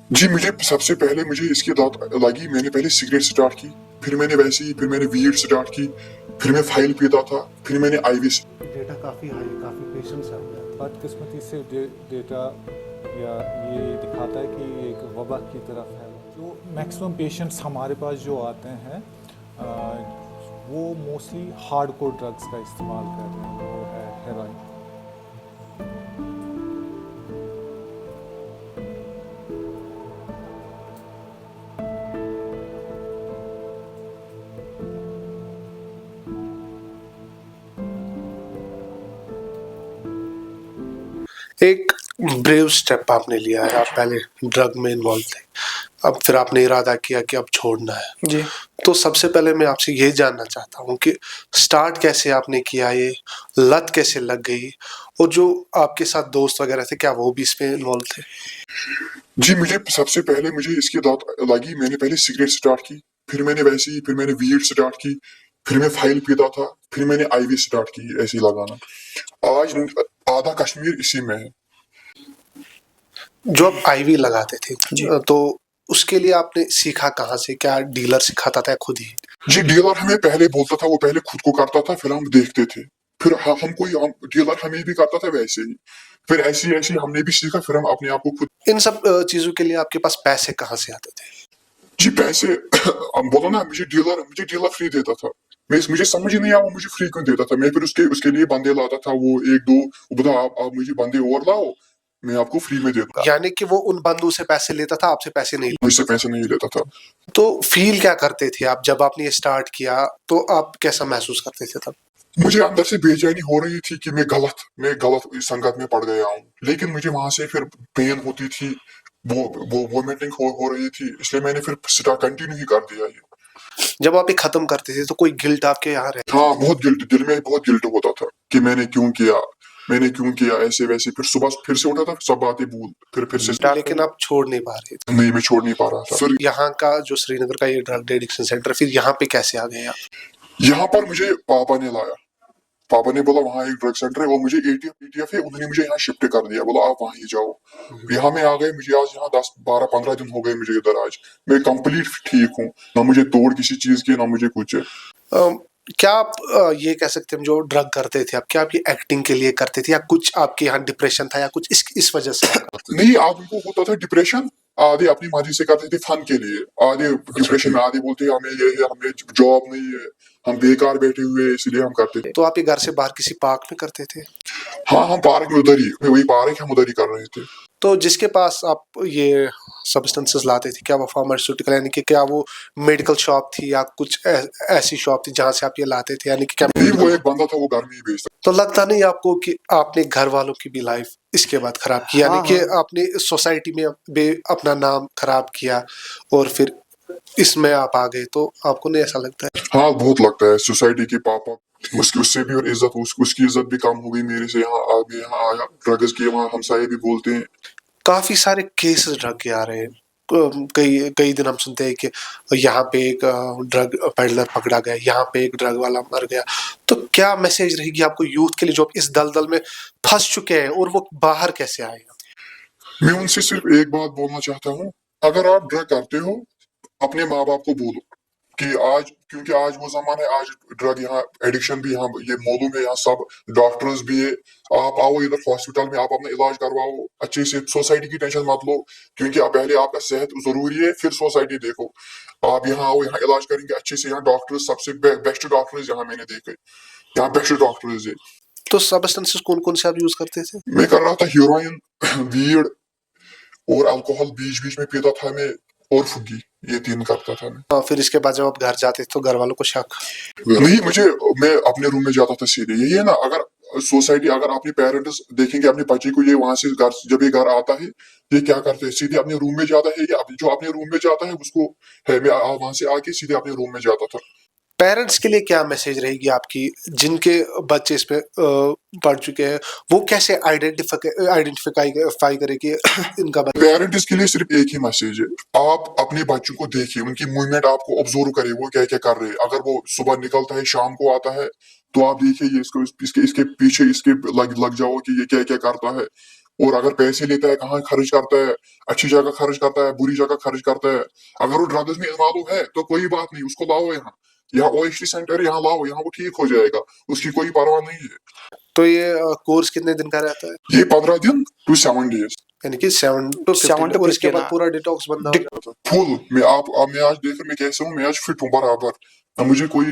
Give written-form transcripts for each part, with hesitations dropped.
जी, मुझे सबसे पहले मुझे इसकी लत लगी। मैंने पहले सिगरेट स्टार्ट की, फिर मैंने वैसे ही फिर मैंने वीड स्टार्ट की, फिर मैं फाइल पीता था, फिर मैंने आईवी। डेटा काफ़ी हाई, काफ़ी पेशेंट्स है। बदकिस्मती से डेटा या ये दिखाता है कि एक वबा की तरफ है। जो मैक्सिमम पेशेंट्स हमारे पास जो आते हैं वो मोस्टली हार्डकोर ड्रग्स का इस्तेमाल कर रहे हैं, वो है हेरोइन। एक ब्रेव स्टेप आपने लिया है, आप पहले ड्रग में इन्वॉल्व थे, अब फिर आपने इरादा किया कि अब छोड़ना है। जी तो सबसे पहले मैं आपसे ये जानना चाहता हूँ कि स्टार्ट कैसे आपने किया, ये लत कैसे लग गई, और जो आपके साथ दोस्त वगैरह थे क्या वो भी इसमें इन्वॉल्व थे? जी, मुझे सबसे पहले मुझे इसकी लत लगी। मैंने पहले सिगरेट स्टार्ट की, फिर मैंने वैसे ही फिर मैंने वीड स्टार्ट की, फिर मैं फाइल पीता था, फिर मैंने आईवी स्टार्ट की ऐसे ही लगाना। आज आधा कश्मीर इसी में है। जो आप आईवी लगाते थे जी। तो उसके लिए आपने सीखा कहाँ से, क्या डीलर सिखाता था या खुद ही? जी, डीलर हमें पहले बोलता था, वो पहले खुद को करता था, फिर हम देखते थे। फिर डीलर हमें भी करता था वैसे ही। फिर ऐसे ऐसे हमने भी सीखा, फिर हम अपने आप को खुद। इन सब चीजों के लिए आपके पास पैसे कहाँ से आते थे? जी, पैसे हम बोलो ना, मुझे डीलर फ्री देता था। मुझे समझ ही नहीं आया वो मुझे फ्री क्यों देता था। मैं फिर उसके उसके लिए बंदे लाता था, वो एक दो, वो बोला आप मुझे बंदे और लाओ, मैं आपको फ्री में दे दूंगा। यानी कि वो उन बंदों से पैसे लेता था, आपसे पैसे नहीं मुझसे पैसे नहीं लेता था। तो फील क्या करते थे आप जब आपने ये स्टार्ट किया, तो आप कैसा महसूस करते थे तब? मुझे अंदर से बेचैनी हो रही थी कि मैं गलत संगत में पड़ गया हूँ, लेकिन मुझे वहां से फिर पेन होती थी, वो वोमिटिंग हो रही थी, इसलिए मैंने फिर स्टार्ट कंटिन्यू ही कर दिया ये। जब आप ये खत्म करते थे तो कोई गिल्ट आपके यहाँ रहता? हाँ, बहुत गिल्ट, दिल में बहुत गिल्ट होता था कि मैंने क्यों किया ऐसे वैसे। फिर सुबह फिर से उठा था, सब बातें भूल, फिर से। लेकिन आप छोड़ नहीं पा रहे थे? नहीं, मैं छोड़ नहीं पा रहा था। फिर यहाँ का जो श्रीनगर का ये ड्रग एडिक्शन सेंटर, फिर यहाँ पे कैसे आ गए आप? यहाँ पर मुझे पापा ने लाया। पापा ने बोला वहाँ एक ड्रग सेंटर है, वो मुझे एटीएफ है, उन्होंने मुझे यहाँ शिफ्ट कर दिया, बोला आप वहाँ ही जाओ। यहाँ मैं आ गए, मुझे आज यहाँ 10 12 15 दिन हो गए मुझे इधर। आज मैं कंप्लीट ठीक हूँ, ना मुझे तोड़ किसी चीज की, ना मुझे कुछ। क्या आप ये कह सकते हैं जो ड्रग करते थे आप, क्या आप ये एक्टिंग के लिए करते थे या कुछ आपके यहाँ डिप्रेशन था या कुछ इस वजह से? नहीं, आदमी को होता था डिप्रेशन, आधे अपनी मर्जी से करते थे फन के लिए, आधे डिप्रेशन में, आधे बोलते हमें ये है, हमें जॉब नहीं है, हम बेकार बैठे हुए हैं, इसलिए हम करते थे। तो आप ये घर से बाहर किसी पार्क में करते थे? हाँ, हम पार्क में उधर ही, वही पार्क हम उधर ही कर रहे थे। तो जिसके पास आप ये सब्सटेंसेस लाते थे, क्या वो फार्मास्यूटिकल यानी कि क्या वो मेडिकल शॉप थी या कुछ ऐसी शॉप थी जहाँ से आप ये लाते थे, यानी कि क्या? नहीं, वो एक बंदा था, वो घर में ही बेचता। तो लगता नहीं आपको कि आपने घर वालों की भी लाइफ इसके बाद खराब की, यानी कि आपने सोसाइटी में भी अपना नाम खराब किया और फिर इसमें आप आ गए, तो आपको नहीं ऐसा लगता है? हाँ, बहुत लगता है। सोसाइटी के पापा, उससे भी और इज्जत, उसकी इज्जत भी कम हो गई मेरे से। यहाँ आ गए, यहाँ आया ड्रग्स की, वहाँ हमसाये भी बोलते हैं। काफी सारे केसेस ड्रग के आ रहे हैं। कई कई दिन हम सुनते हैं कि यहाँ पे एक ड्रग पेडलर पकड़ा गया, यहाँ पे एक ड्रग वाला मर गया। तो क्या मैसेज रहेगी आपको यूथ के लिए जो इस दलदल में फंस चुके हैं, और वो बाहर कैसे आएगा? मैं उनसे सिर्फ एक बात बोलना चाहता हूँ, अगर आप ड्रग करते हो, अपने माँ बाप को बोलो कि क्योंकि आज वो जमाना है, आज ड्रग यहाँ एडिक्शन भी यहाँ ये मालूम है, यहाँ सब डॉक्टर्स भी है। आप आओ इधर हॉस्पिटल में, आप अपना इलाज करवाओ अच्छे से, सोसाइटी की टेंशन मत लो, क्योंकि आप पहले आपका सेहत जरूरी है, फिर सोसाइटी देखो। आप यहाँ आओ, यहाँ इलाज करेंगे अच्छे से, यहाँ डॉक्टर्स सबसे बेस्ट डॉक्टर्स यहाँ मैंने देखे, यहाँ बेस्ट डॉक्टर्स है। तो सब्सटेंसेस कौन कौन से आप यूज करते थे? मैं कर रहा था हीरोइन, वीड और अल्कोहल, बीच बीच में पीता था मैं, और फुग्गी, ये 3 करता था मैं। फिर इसके बाद जब आप घर जाते थे तो घर वालों को शक? नहीं, मैं अपने रूम में जाता था सीधे। यही है ना, अगर सोसाइटी, अगर अपने पेरेंट्स देखेंगे अपने बच्चे को, ये वहां से घर, जब ये घर आता है, ये क्या करते हैं, सीधे अपने रूम में जाता है, या जो अपने रूम में जाता है उसको है, मैं वहां से आके सीधे अपने रूम में जाता था। पेरेंट्स के लिए क्या मैसेज रहेगी आपकी, जिनके बच्चे इस पे पढ़ चुके हैं, वो कैसे आइडेंटिफाई करे कि इनका बच्चा? पेरेंट्स के लिए सिर्फ एक ही मैसेज है, आप अपने बच्चों को देखिए, उनकी मूवमेंट आपको ऑब्जर्व करिए, वो क्या क्या कर रहे हैं। अगर वो सुबह निकलता है, शाम को आता है, तो आप देखिए ये इसको, इसके पीछे इसके लग जाओ कि ये क्या क्या करता है। और अगर पैसे लेता है कहाँ खर्च करता है, अच्छी जगह खर्च करता है, बुरी जगह खर्च करता है। अगर वो ड्रग्स में इन्वॉल्व है तो कोई बात नहीं, उसको लाओ यहाँ ओएसटी सेंटर यहाँ लाओ, यहाँ वो ठीक हो जाएगा, उसकी कोई परवाह नहीं है। तो ये कोर्स कितने दिन का रहता है? ये 15 दिन to 7 days यानी कि 7 to 15 और इसके बाद पूरा डिटॉक्स बंद हो जाता है। फुल। मैं आज देख मैं कैसे हूँ, मैं आज फिट हूँ बराबर, ना मुझे कोई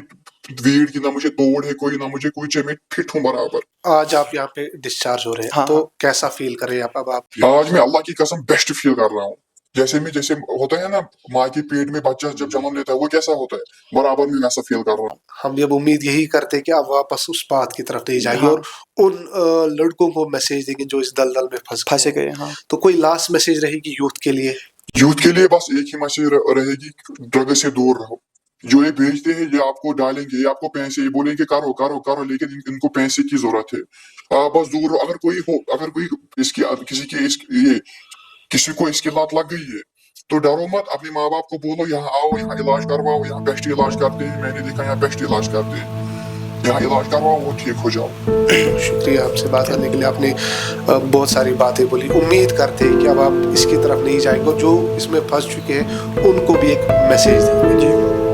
वीड की, ना मुझे तोड़ है कोई, ना मुझे कोई चाहिए, मैं फिट हूँ बराबर। आज आप यहाँ पे डिस्चार्ज हो रहे हैं, हाँ, तो हाँ। कैसा फील कर रहे हैं आप? आज मैं अल्लाह की कसम बेस्ट फील कर रहा हूँ। जैसे होता है ना, माँ के पेट में बच्चा जब जन्म लेता है वो कैसा होता है, बराबर मैं वैसा फील कर रहा हूँ। हम अब उम्मीद यही करते हैं कि आप वापस उस बात की तरफ नहीं जाएंगे हाँ। और उन लड़कों को मैसेज देंगे जो इस दलदल में फंसे गए। हाँ, तो कोई लास्ट मैसेज रहेगी यूथ के लिए? यूथ के लिए बस एक ही मैसेज रहेगी, ड्रग से दूर रहो। जो ये बेचते हैं ये आपको डालेंगे, ये आपको पैसे, ये बोलेंगे करो करो करो, लेकिन इनको पैसे की जरूरत है। बस दूर रहो। अगर कोई इसकी किसी को इसकी लत लग गई है तो डरो मत, अपने माँ बाप को बोलो यहाँ आओ, यहाँ इलाज करवाओ, यहाँ बेस्ट इलाज करते हैं, मैंने देखा यहाँ बेस्ट इलाज करते हैं, यहाँ इलाज करवाओ वो ठीक हो जाओ। शुक्रिया आपसे बात करने के लिए, आपने बहुत सारी बातें बोली। उम्मीद करते हैं कि अब आप इसकी तरफ नहीं जाएंगे, जो इसमें फंस चुके हैं उनको भी एक मैसेज देंगे। जी।